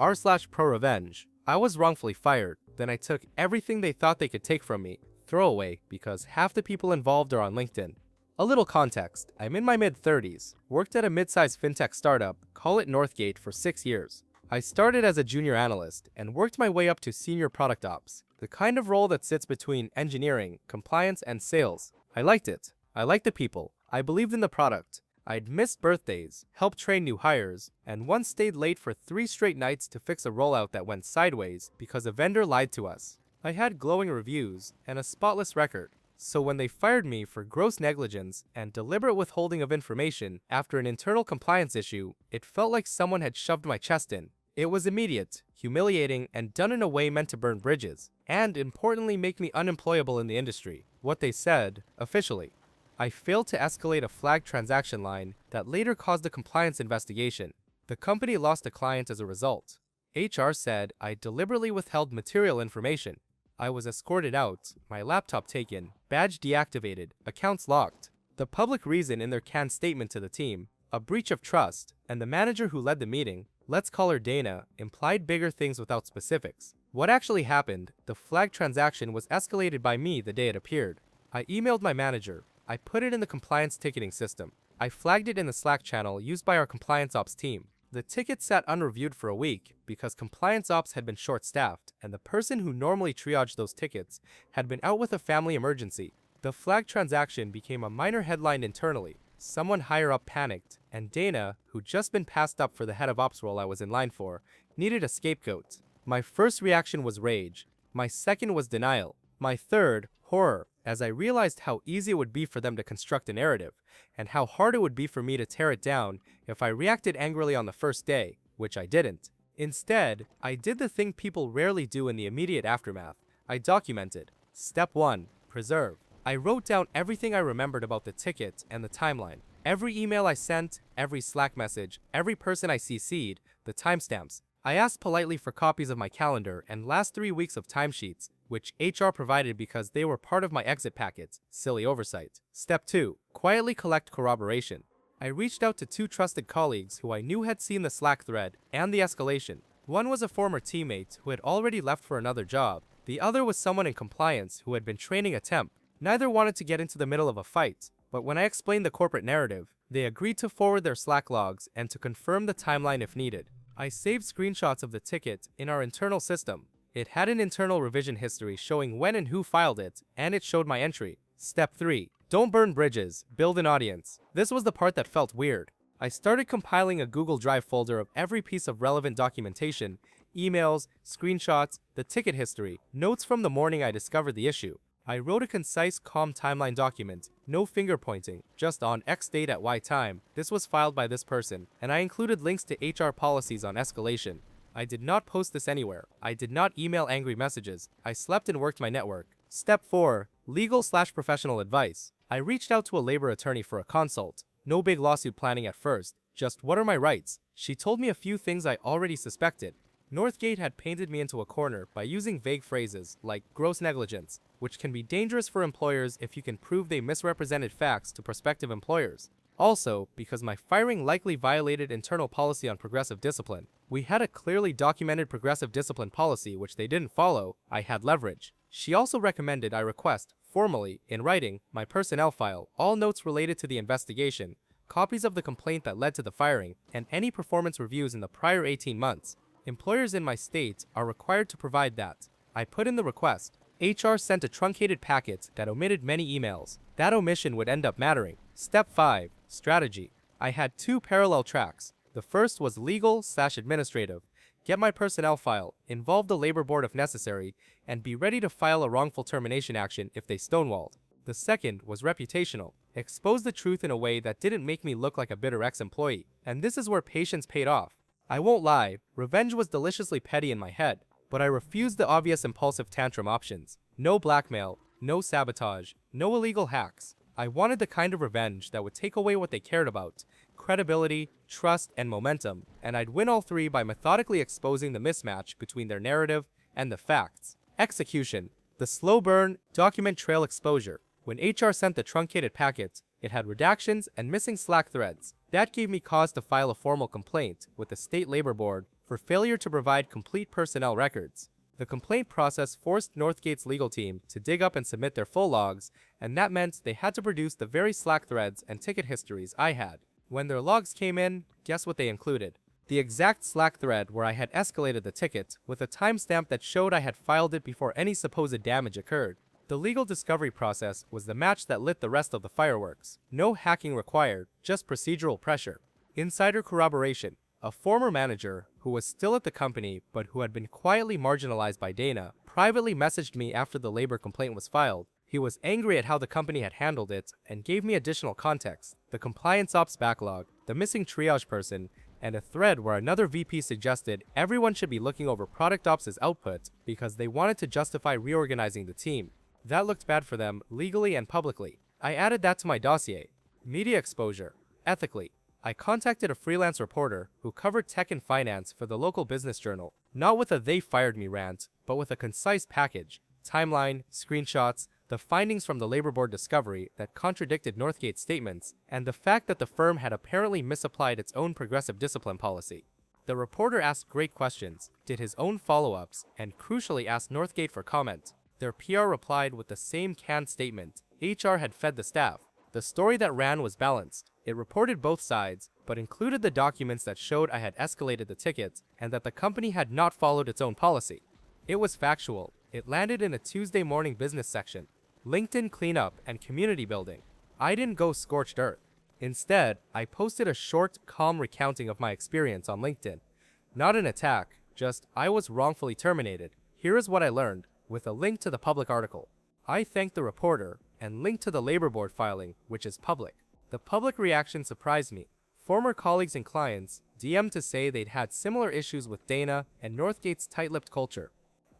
r/pro revenge. I was wrongfully fired. Then I took everything they thought they could take from me. Throwaway, because half the people involved are on LinkedIn. A little context. I'm in my mid-30s. Worked at a mid-sized fintech startup, call it Northgate, for 6 years. I started as a junior analyst and worked my way up to senior product ops, the kind of role that sits between engineering, compliance, and sales. I liked it. I liked the people. I believed in the product. I'd missed birthdays, helped train new hires, and once stayed late for 3 straight nights to fix a rollout that went sideways because a vendor lied to us. I had glowing reviews and a spotless record. So when they fired me for gross negligence and deliberate withholding of information after an internal compliance issue, it felt like someone had shoved my chest in. It was immediate, humiliating, and done in a way meant to burn bridges, and importantly make me unemployable in the industry. What they said, officially. I failed to escalate a flagged transaction line that later caused a compliance investigation. The company lost a client as a result. HR said I deliberately withheld material information. I was escorted out, my laptop taken, badge deactivated, accounts locked. The public reason in their canned statement to the team, a breach of trust, and the manager who led the meeting, let's call her Dana, implied bigger things without specifics. What actually happened, the flagged transaction was escalated by me the day it appeared. I emailed my manager. I put it in the compliance ticketing system. I flagged it in the Slack channel used by our compliance ops team. The ticket sat unreviewed for a week because compliance ops had been short-staffed and the person who normally triaged those tickets had been out with a family emergency. The flagged transaction became a minor headline internally. Someone higher up panicked, and Dana, who'd just been passed up for the head of ops role I was in line for, needed a scapegoat. My first reaction was rage. My second was denial. My third, horror, as I realized how easy it would be for them to construct a narrative, and how hard it would be for me to tear it down if I reacted angrily on the first day, which I didn't. Instead, I did the thing people rarely do in the immediate aftermath. I documented. Step 1. Preserve. I wrote down everything I remembered about the ticket and the timeline. Every email I sent, every Slack message, every person I CC'd, the timestamps. I asked politely for copies of my calendar and last 3 weeks of timesheets, which HR provided because they were part of my exit packets. Silly oversight. Step 2. Quietly collect corroboration. I reached out to 2 trusted colleagues who I knew had seen the Slack thread and the escalation. One was a former teammate who had already left for another job. The other was someone in compliance who had been training a temp. Neither wanted to get into the middle of a fight, but when I explained the corporate narrative, they agreed to forward their Slack logs and to confirm the timeline if needed. I saved screenshots of the ticket in our internal system. It had an internal revision history showing when and who filed it, and it showed my entry. Step 3. Don't burn bridges, build an audience. This was the part that felt weird. I started compiling a Google Drive folder of every piece of relevant documentation, emails, screenshots, the ticket history, notes from the morning I discovered the issue. I wrote a concise, calm timeline document, no finger pointing, just on X date at Y time, this was filed by this person, and I included links to HR policies on escalation. I did not post this anywhere. I did not email angry messages. I slept and worked my network. Step 4. Legal/professional advice. I reached out to a labor attorney for a consult. No big lawsuit planning at first, just what are my rights? She told me a few things I already suspected. Northgate had painted me into a corner by using vague phrases like gross negligence, which can be dangerous for employers if you can prove they misrepresented facts to prospective employers. Also, because my firing likely violated internal policy on progressive discipline. We had a clearly documented progressive discipline policy which they didn't follow. I had leverage. She also recommended I request, formally, in writing, my personnel file, all notes related to the investigation, copies of the complaint that led to the firing, and any performance reviews in the prior 18 months. Employers in my state are required to provide that. I put in the request. HR sent a truncated packet that omitted many emails. That omission would end up mattering. Step 5. Strategy. I had 2 parallel tracks. The first was legal/administrative. Get my personnel file, involve the labor board if necessary, and be ready to file a wrongful termination action if they stonewalled. The second was reputational. Expose the truth in a way that didn't make me look like a bitter ex-employee. And this is where patience paid off. I won't lie, revenge was deliciously petty in my head, but I refused the obvious impulsive tantrum options. No blackmail, no sabotage, no illegal hacks. I wanted the kind of revenge that would take away what they cared about: credibility, trust, and momentum, and I'd win all 3 by methodically exposing the mismatch between their narrative and the facts. Execution. The slow burn, document trail exposure. When HR sent the truncated packet, it had redactions and missing Slack threads. That gave me cause to file a formal complaint with the state labor board for for failure to provide complete personnel records. The complaint process forced Northgate's legal team to dig up and submit their full logs, and that meant they had to produce the very Slack threads and ticket histories I had. When their logs came in, guess what they included? The exact Slack thread where I had escalated the ticket, with a timestamp that showed I had filed it before any supposed damage occurred. The legal discovery process was the match that lit the rest of the fireworks. No hacking required, just procedural pressure. Insider corroboration. A former manager, who was still at the company but who had been quietly marginalized by Dana, privately messaged me after the labor complaint was filed. He was angry at how the company had handled it and gave me additional context: the compliance ops backlog, the missing triage person, and a thread where another VP suggested everyone should be looking over product ops' output because they wanted to justify reorganizing the team. That looked bad for them, legally and publicly. I added that to my dossier. Media exposure. Ethically. I contacted a freelance reporter who covered tech and finance for the local business journal, not with a "they fired me" rant, but with a concise package: timeline, screenshots, the findings from the labor board discovery that contradicted Northgate's statements, and the fact that the firm had apparently misapplied its own progressive discipline policy. The reporter asked great questions, did his own follow-ups, and crucially asked Northgate for comment. Their PR replied with the same canned statement: HR had fed the staff. The story that ran was balanced. It reported both sides, but included the documents that showed I had escalated the ticket and that the company had not followed its own policy. It was factual. It landed in a Tuesday morning business section. LinkedIn cleanup and community building. I didn't go scorched earth. Instead, I posted a short, calm recounting of my experience on LinkedIn. Not an attack, just I was wrongfully terminated. Here is what I learned, with a link to the public article. I thanked the reporter and linked to the labor board filing, which is public. The public reaction surprised me. Former colleagues and clients DM'd to say they'd had similar issues with Dana and Northgate's tight-lipped culture.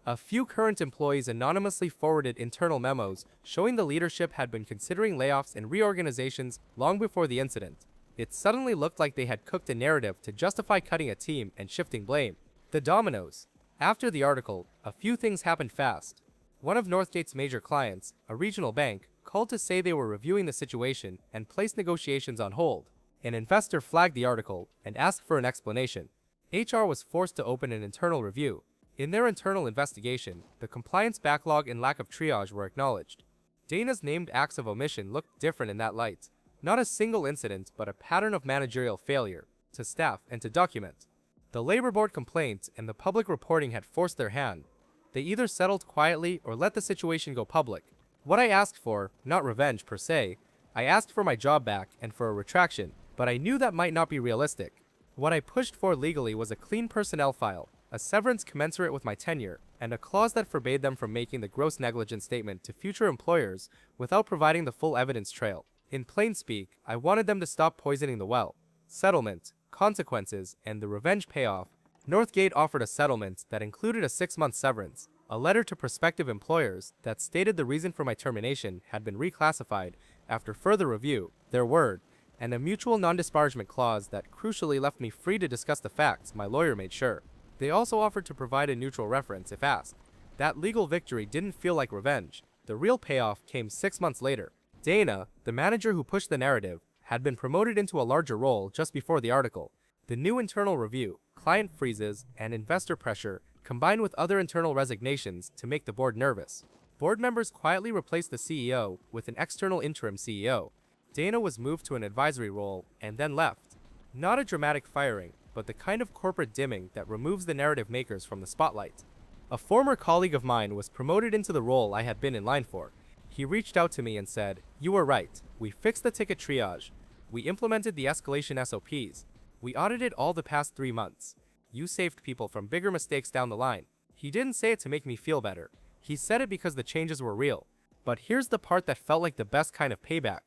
A few current employees anonymously forwarded internal memos showing the leadership had been considering layoffs and reorganizations long before the incident. It suddenly looked like they had cooked a narrative to justify cutting a team and shifting blame. The dominoes. After the article, a few things happened fast. One of Northgate's major clients, a regional bank, called to say they were reviewing the situation and placed negotiations on hold. An investor flagged the article and asked for an explanation. HR was forced to open an internal review. In their internal investigation, the compliance backlog and lack of triage were acknowledged. Dana's named acts of omission looked different in that light. Not a single incident, but a pattern of managerial failure, to staff and to document. The labor board complaint and the public reporting had forced their hand. They either settled quietly or let the situation go public. What I asked for, not revenge per se, I asked for my job back and for a retraction, but I knew that might not be realistic. What I pushed for legally was a clean personnel file, a severance commensurate with my tenure, and a clause that forbade them from making the gross negligence statement to future employers without providing the full evidence trail. In plain speak, I wanted them to stop poisoning the well. Settlement, consequences, and the revenge payoff. Northgate offered a settlement that included a 6-month severance, a letter to prospective employers that stated the reason for my termination had been reclassified after further review, their word, and a mutual non-disparagement clause that crucially left me free to discuss the facts, my lawyer made sure. They also offered to provide a neutral reference if asked. That legal victory didn't feel like revenge. The real payoff came 6 months later. Dana, the manager who pushed the narrative, had been promoted into a larger role just before the article. The new internal review, client freezes, and investor pressure combined with other internal resignations to make the board nervous. Board members quietly replaced the CEO with an external interim CEO. Dana was moved to an advisory role and then left. Not a dramatic firing, but the kind of corporate dimming that removes the narrative makers from the spotlight. A former colleague of mine was promoted into the role I had been in line for. He reached out to me and said, "You were right. We fixed the ticket triage. We implemented the escalation SOPs. We audited all the past 3 months. You saved people from bigger mistakes down the line." He didn't say it to make me feel better. He said it because the changes were real. But here's the part that felt like the best kind of payback.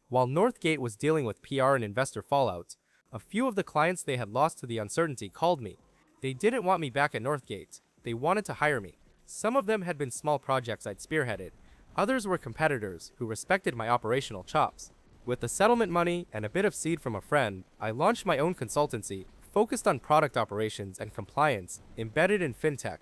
While Northgate was dealing with PR and investor fallout, a few of the clients they had lost to the uncertainty called me. They didn't want me back at Northgate. They wanted to hire me. Some of them had been small projects I'd spearheaded. Others were competitors who respected my operational chops. With the settlement money and a bit of seed from a friend, I launched my own consultancy, focused on product operations and compliance, embedded in fintech,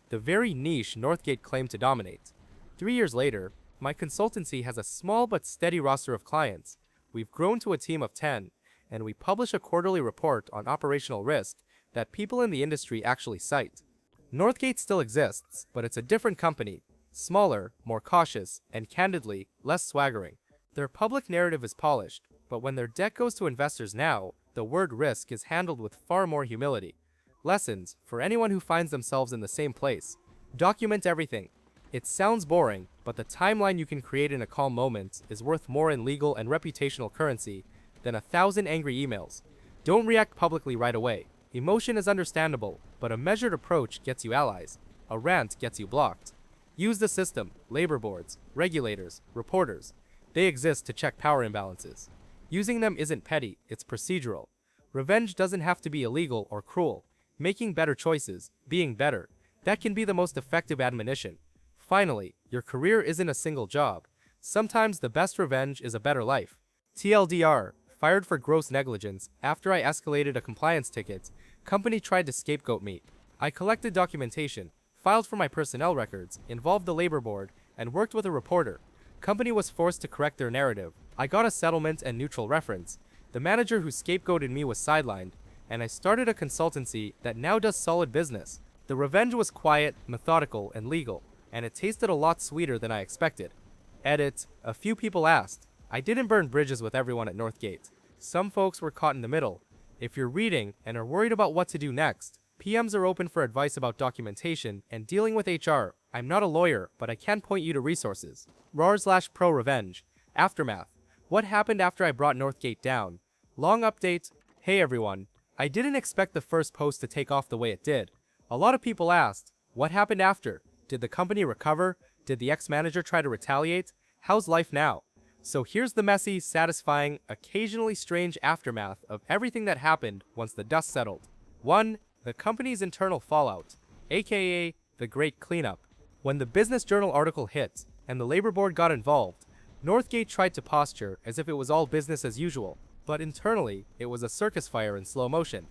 the very niche Northgate claimed to dominate. 3 years later, my consultancy has a small but steady roster of clients. We've grown to a team of 10, and we publish a quarterly report on operational risk that people in the industry actually cite. Northgate still exists, but it's a different company. Smaller, more cautious, and candidly, less swaggering. Their public narrative is polished, but when their debt goes to investors now, the word risk is handled with far more humility. Lessons for anyone who finds themselves in the same place. Document everything. It sounds boring, but the timeline you can create in a calm moment is worth more in legal and reputational currency than 1,000 angry emails. Don't react publicly right away. Emotion is understandable, but a measured approach gets you allies. A rant gets you blocked. Use the system, labor boards, regulators, reporters. They exist to check power imbalances. Using them isn't petty, it's procedural. Revenge doesn't have to be illegal or cruel. Making better choices, being better, that can be the most effective admonition. Finally, your career isn't a single job. Sometimes the best revenge is a better life. TLDR, fired for gross negligence after I escalated a compliance ticket. Company tried to scapegoat me. I collected documentation, filed for my personnel records, involved the labor board, and worked with a reporter. Company was forced to correct their narrative. I got a settlement and neutral reference. The manager who scapegoated me was sidelined, and I started a consultancy that now does solid business. The revenge was quiet, methodical, and legal, and it tasted a lot sweeter than I expected. Edit, a few people asked. I didn't burn bridges with everyone at Northgate. Some folks were caught in the middle. If you're reading and are worried about what to do next, PMs are open for advice about documentation and dealing with HR. I'm not a lawyer, but I can point you to resources. RAR/Pro Revenge. Aftermath. What happened after I brought Northgate down? Long update. Hey everyone. I didn't expect the first post to take off the way it did. A lot of people asked, what happened after? Did the company recover? Did the ex-manager try to retaliate? How's life now? So here's the messy, satisfying, occasionally strange aftermath of everything that happened once the dust settled. 1. The company's internal fallout, aka the Great Cleanup. When the Business Journal article hit, and the labor board got involved, Northgate tried to posture as if it was all business as usual, but internally, it was a circus fire in slow motion.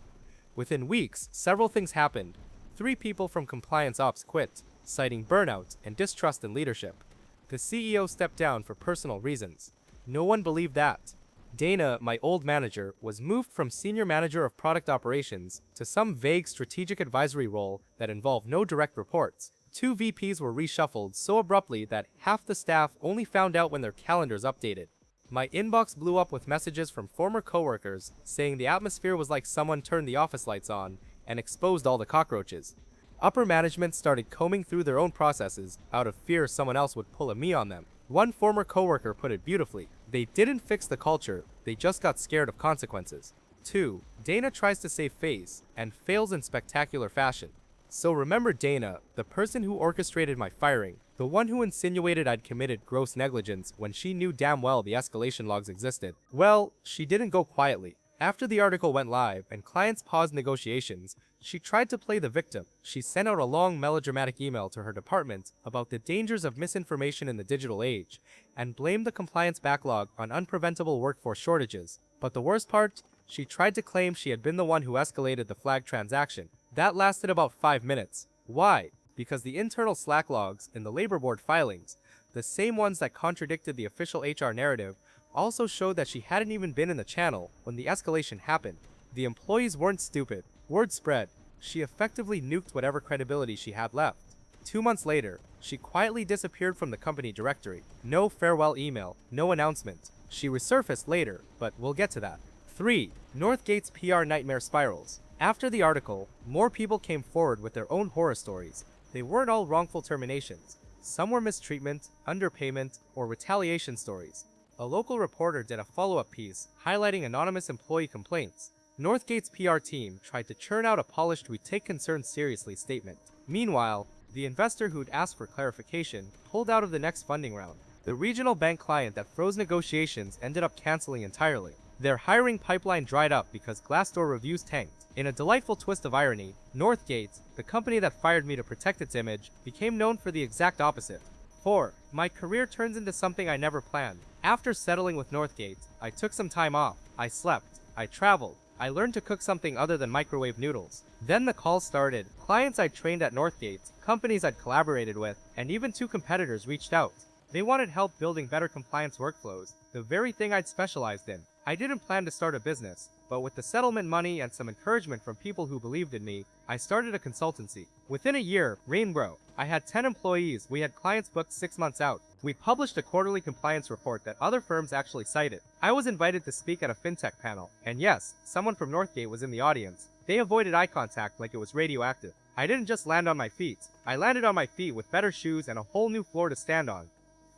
Within weeks, several things happened. 3 people from compliance ops quit, citing burnout and distrust in leadership. The CEO stepped down for personal reasons. No one believed that. Dana, my old manager, was moved from senior manager of product operations to some vague strategic advisory role that involved no direct reports. 2 VPs were reshuffled so abruptly that half the staff only found out when their calendars updated. My inbox blew up with messages from former coworkers saying the atmosphere was like someone turned the office lights on and exposed all the cockroaches. Upper management started combing through their own processes out of fear someone else would pull a me on them. One former coworker put it beautifully. They didn't fix the culture, they just got scared of consequences. 2. Dana tries to save face and fails in spectacular fashion. So remember Dana, the person who orchestrated my firing, the one who insinuated I'd committed gross negligence when she knew damn well the escalation logs existed. Well, she didn't go quietly. After the article went live and clients paused negotiations, she tried to play the victim. She sent out a long melodramatic email to her department about the dangers of misinformation in the digital age, and blamed the compliance backlog on unpreventable workforce shortages. But the worst part? She tried to claim she had been the one who escalated the flag transaction. That lasted about 5 minutes. Why? Because the internal Slack logs in the labor board filings, the same ones that contradicted the official HR narrative, also showed that she hadn't even been in the channel when the escalation happened. The employees weren't stupid. Word spread. She effectively nuked whatever credibility she had left. 2 months later, she quietly disappeared from the company directory. No farewell email, no announcement. She resurfaced later, but we'll get to that. 3. Northgate's PR nightmare spirals. After the article, more people came forward with their own horror stories. They weren't all wrongful terminations. Some were mistreatment, underpayment, or retaliation stories. A local reporter did a follow-up piece highlighting anonymous employee complaints. Northgate's PR team tried to churn out a polished "we take concerns seriously" statement. Meanwhile, the investor who'd asked for clarification pulled out of the next funding round. The regional bank client that froze negotiations ended up canceling entirely. Their hiring pipeline dried up because Glassdoor reviews tanked. In a delightful twist of irony, Northgate, the company that fired me to protect its image, became known for the exact opposite. 4. My career turns into something I never planned. After settling with Northgate, I took some time off. I slept. I traveled. I learned to cook something other than microwave noodles. Then the calls started. Clients I'd trained at Northgate, companies I'd collaborated with, and even 2 competitors reached out. They wanted help building better compliance workflows, the very thing I'd specialized in. I didn't plan to start a business. but with the settlement money and some encouragement from people who believed in me, I started a consultancy. Within a year, Rainbow, I had 10 employees, we had clients booked 6 months out. We published a quarterly compliance report that other firms actually cited. I was invited to speak at a fintech panel, and yes, someone from Northgate was in the audience. They avoided eye contact like it was radioactive. I didn't just land on my feet. I landed on my feet with better shoes and a whole new floor to stand on.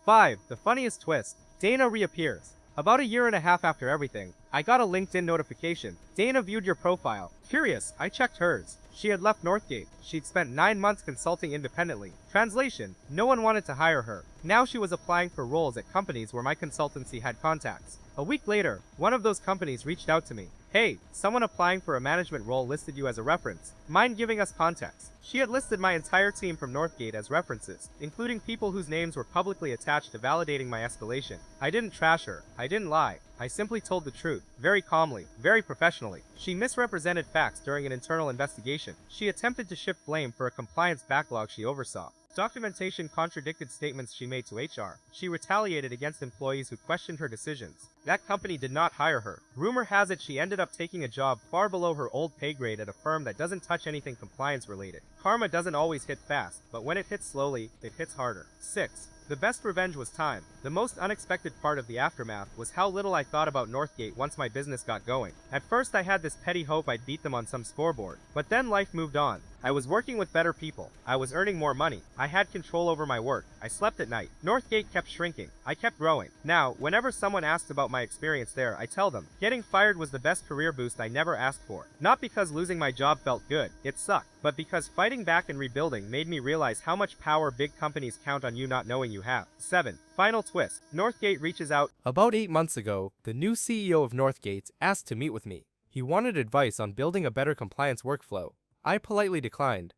5. The funniest twist. Dana reappears. About a year and a half after everything, I got a LinkedIn notification. Dana viewed your profile. Curious, I checked hers. She had left Northgate. She'd spent 9 months consulting independently. Translation: no one wanted to hire her. Now she was applying for roles at companies where my consultancy had contacts. A week later, one of those companies reached out to me. Hey, someone applying for a management role listed you as a reference. Mind giving us context? She had listed my entire team from Northgate as references, including people whose names were publicly attached to validating my escalation. I didn't trash her. I didn't lie. I simply told the truth, very calmly, very professionally. She misrepresented facts during an internal investigation. She attempted to shift blame for a compliance backlog she oversaw. Documentation contradicted statements she made to HR. She retaliated against employees who questioned her decisions. That company did not hire her. Rumor has it she ended up taking a job far below her old pay grade at a firm that doesn't touch anything compliance related. Karma doesn't always hit fast, but when it hits slowly, it hits harder. 6. The best revenge was time. The most unexpected part of the aftermath was how little I thought about Northgate once my business got going. At first I had this petty hope I'd beat them on some scoreboard, but then life moved on. I was working with better people. I was earning more money. I had control over my work. I slept at night. Northgate kept shrinking. I kept growing. Now, whenever someone asks about my experience there, I tell them, getting fired was the best career boost I never asked for. Not because losing my job felt good. It sucked. But because fighting back and rebuilding made me realize how much power big companies count on you not knowing you have. 7. Final twist. Northgate reaches out. About 8 months ago, the new CEO of Northgate asked to meet with me. He wanted advice on building a better compliance workflow. I politely declined.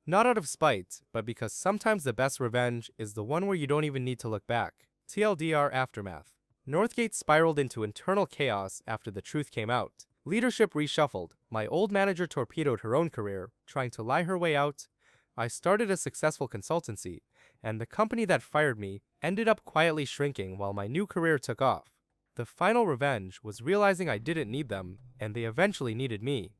Not out of spite, but because sometimes the best revenge is the one where you don't even need to look back. TLDR aftermath. Northgate spiraled into internal chaos after the truth came out. Leadership reshuffled. My old manager torpedoed her own career, trying to lie her way out. I started a successful consultancy, and the company that fired me ended up quietly shrinking while my new career took off. The final revenge was realizing I didn't need them, and they eventually needed me.